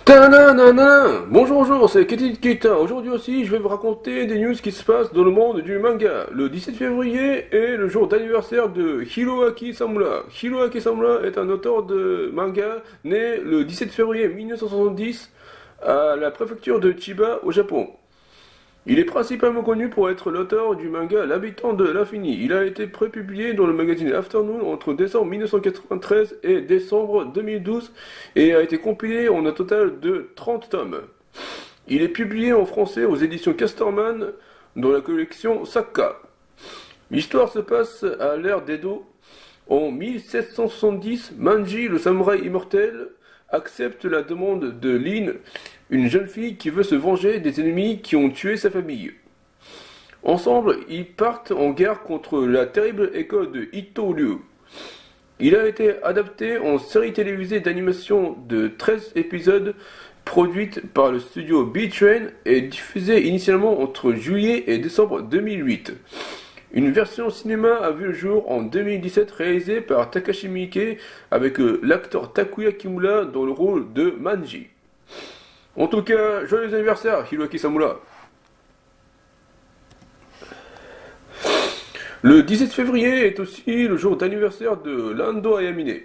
Ta-na-na-na. Bonjour, c'est Kitty Kita. Aujourd'hui aussi, je vais vous raconter des news qui se passent dans le monde du manga. Le 17 février est le jour d'anniversaire de Hiroaki Samura. Hiroaki Samura est un auteur de manga né le 17 février 1970 à la préfecture de Chiba au Japon. Il est principalement connu pour être l'auteur du manga L'Habitant de l'Infini. Il a été prépublié dans le magazine Afternoon entre décembre 1993 et décembre 2012 et a été compilé en un total de 30 tomes. Il est publié en français aux éditions Casterman dans la collection Sakka. L'histoire se passe à l'ère d'Edo. En 1770, Manji, le samouraï immortel, accepte la demande de Lin, une jeune fille qui veut se venger des ennemis qui ont tué sa famille. Ensemble, ils partent en guerre contre la terrible école de Ito Ryu. Il a été adapté en série télévisée d'animation de 13 épisodes produite par le studio B-Train et diffusée initialement entre juillet et décembre 2008. Une version cinéma a vu le jour en 2017 réalisée par Takashi Miike avec l'acteur Takuya Kimura dans le rôle de Manji. En tout cas, joyeux anniversaire Hiroaki Samura. Le 17 février est aussi le jour d'anniversaire de Lando Ayamine.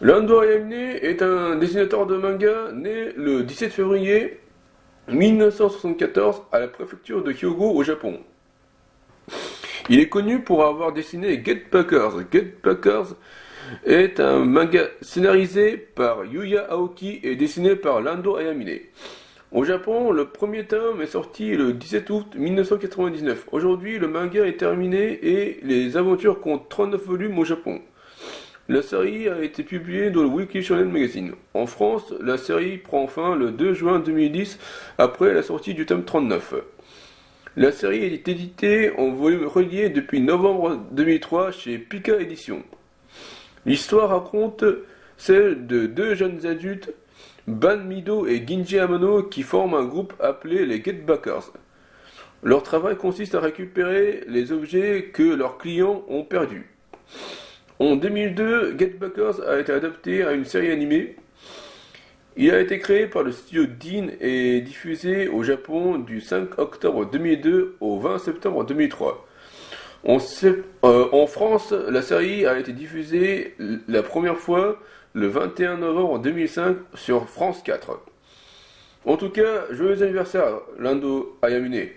Lando Ayamine est un dessinateur de manga né le 17 février 1974 à la préfecture de Hyogo au Japon. Il est connu pour avoir dessiné Get Packers. Get Packers est un manga scénarisé par Yuya Aoki et dessiné par Lando Ayamine. Au Japon, le premier tome est sorti le 17 août 1999. Aujourd'hui, le manga est terminé et les aventures comptent 39 volumes au Japon. La série a été publiée dans le Weekly Shonen Magazine. En France, la série prend fin le 2 juin 2010 après la sortie du tome 39. La série est éditée en volume relié depuis novembre 2003 chez Pika Éditions. L'histoire raconte celle de deux jeunes adultes, Ban Mido et Ginji Amano, qui forment un groupe appelé les Get Backers. Leur travail consiste à récupérer les objets que leurs clients ont perdus. En 2002, Get Backers a été adapté à une série animée. Il a été créé par le studio Dean et diffusé au Japon du 5 octobre 2002 au 20 septembre 2003. En France, la série a été diffusée la première fois le 21 novembre 2005 sur France 4. En tout cas, joyeux anniversaire, Lando Ayamine.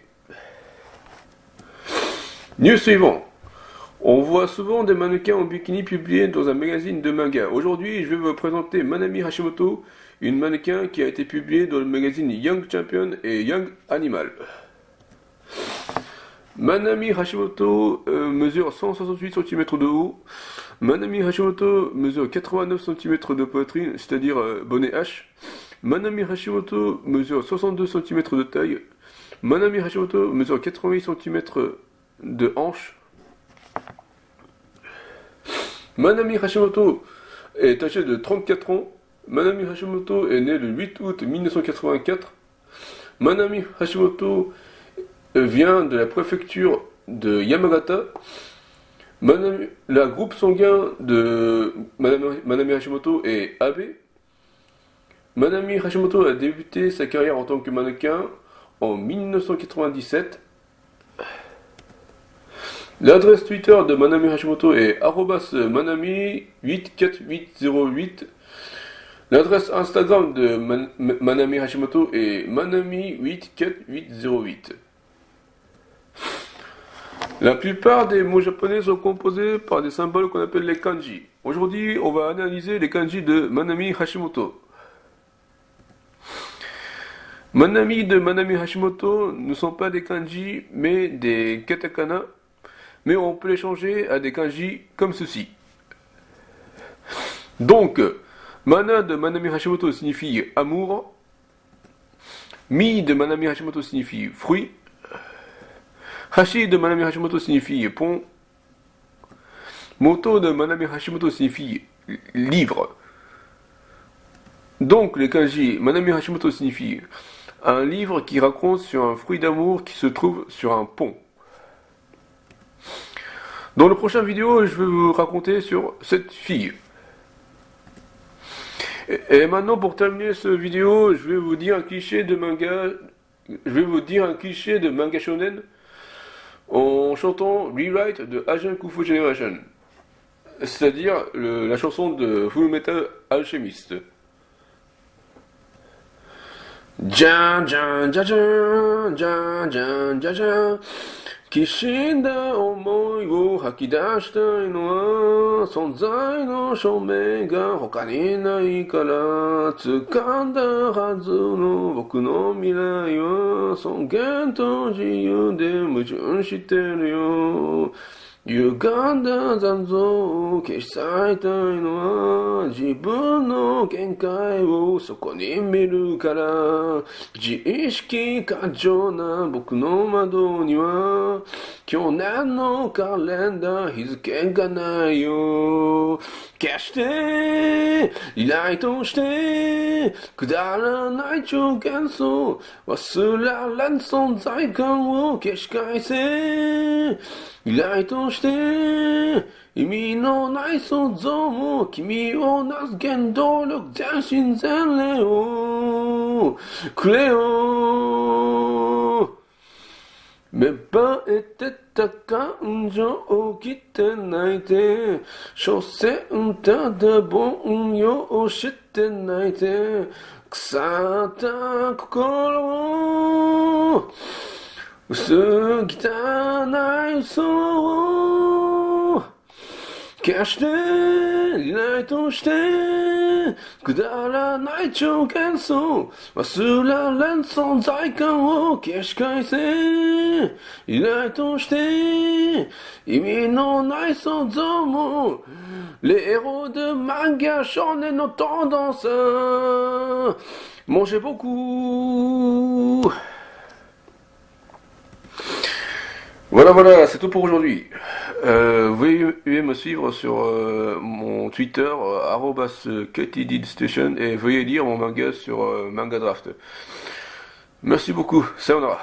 News suivant. On voit souvent des mannequins en bikini publiés dans un magazine de manga. Aujourd'hui, je vais vous présenter Manami Hashimoto, une mannequin qui a été publiée dans le magazine Young Champion et Young Animal. Manami Hashimoto mesure 168 cm de haut. Manami Hashimoto mesure 89 cm de poitrine, c'est-à-dire bonnet H. Manami Hashimoto mesure 62 cm de taille. Manami Hashimoto mesure 88 cm de hanche. Manami Hashimoto est âgée de 34 ans. Manami Hashimoto est née le 8 août 1984. Manami Hashimoto vient de la préfecture de Yamagata. La groupe sanguin de Manami Hashimoto est AB. Manami Hashimoto a débuté sa carrière en tant que mannequin en 1997. L'adresse Twitter de Manami Hashimoto est @manami84808. L'adresse Instagram de Manami Hashimoto est manami84808. La plupart des mots japonais sont composés par des symboles qu'on appelle les kanji. Aujourd'hui, on va analyser les kanji de Manami Hashimoto. Manami de Manami Hashimoto ne sont pas des kanji, mais des katakana, mais on peut les changer à des kanji comme ceci. Donc, Mana de Manami Hashimoto signifie amour. Mi de Manami Hashimoto signifie fruit. Hashi de Manami Hashimoto signifie pont. Moto de Manami Hashimoto signifie livre. Donc, les kanji Manami Hashimoto signifie un livre qui raconte sur un fruit d'amour qui se trouve sur un pont. Dans la prochaine vidéo, je vais vous raconter sur cette fille. Et maintenant, pour terminer cette vidéo, je vais vous dire un cliché de manga. Je vais vous dire un cliché de manga shonen en chantant Rewrite de Agent Kung Fu Generation. C'est-à-dire la chanson de Full Metal Alchemist. Jan jan jan jan jan jan jan jan きしんだ思いを吐き出したいのは存在の証明が他にないから掴んだはずの僕の未来は尊厳と自由で矛盾してるよ歪んだ残像を消し去りたいのは自分の限界をそこに見るから自意識過剰な僕の窓には去年のカレンダー日付がないよ決してリライトしてくだらない超幻想忘れられん存在感を消し返せリライトして意味のない想像も君をなす原動力全身全霊をくれよ芽生えてた感情を切って泣いて所詮ただ凡庸して泣いて腐った心を薄汚い嘘を消してリライトしてくだらない超幻想忘れられん存在感を消し返せリライトして意味のない想像もles héros de manga shonen ont tendance à manger beaucoup. Voilà, c'est tout pour aujourd'hui. Vous pouvez me suivre sur mon Twitter, @KTDStation, et veuillez lire mon manga sur Manga Draft. Merci beaucoup, sayonara.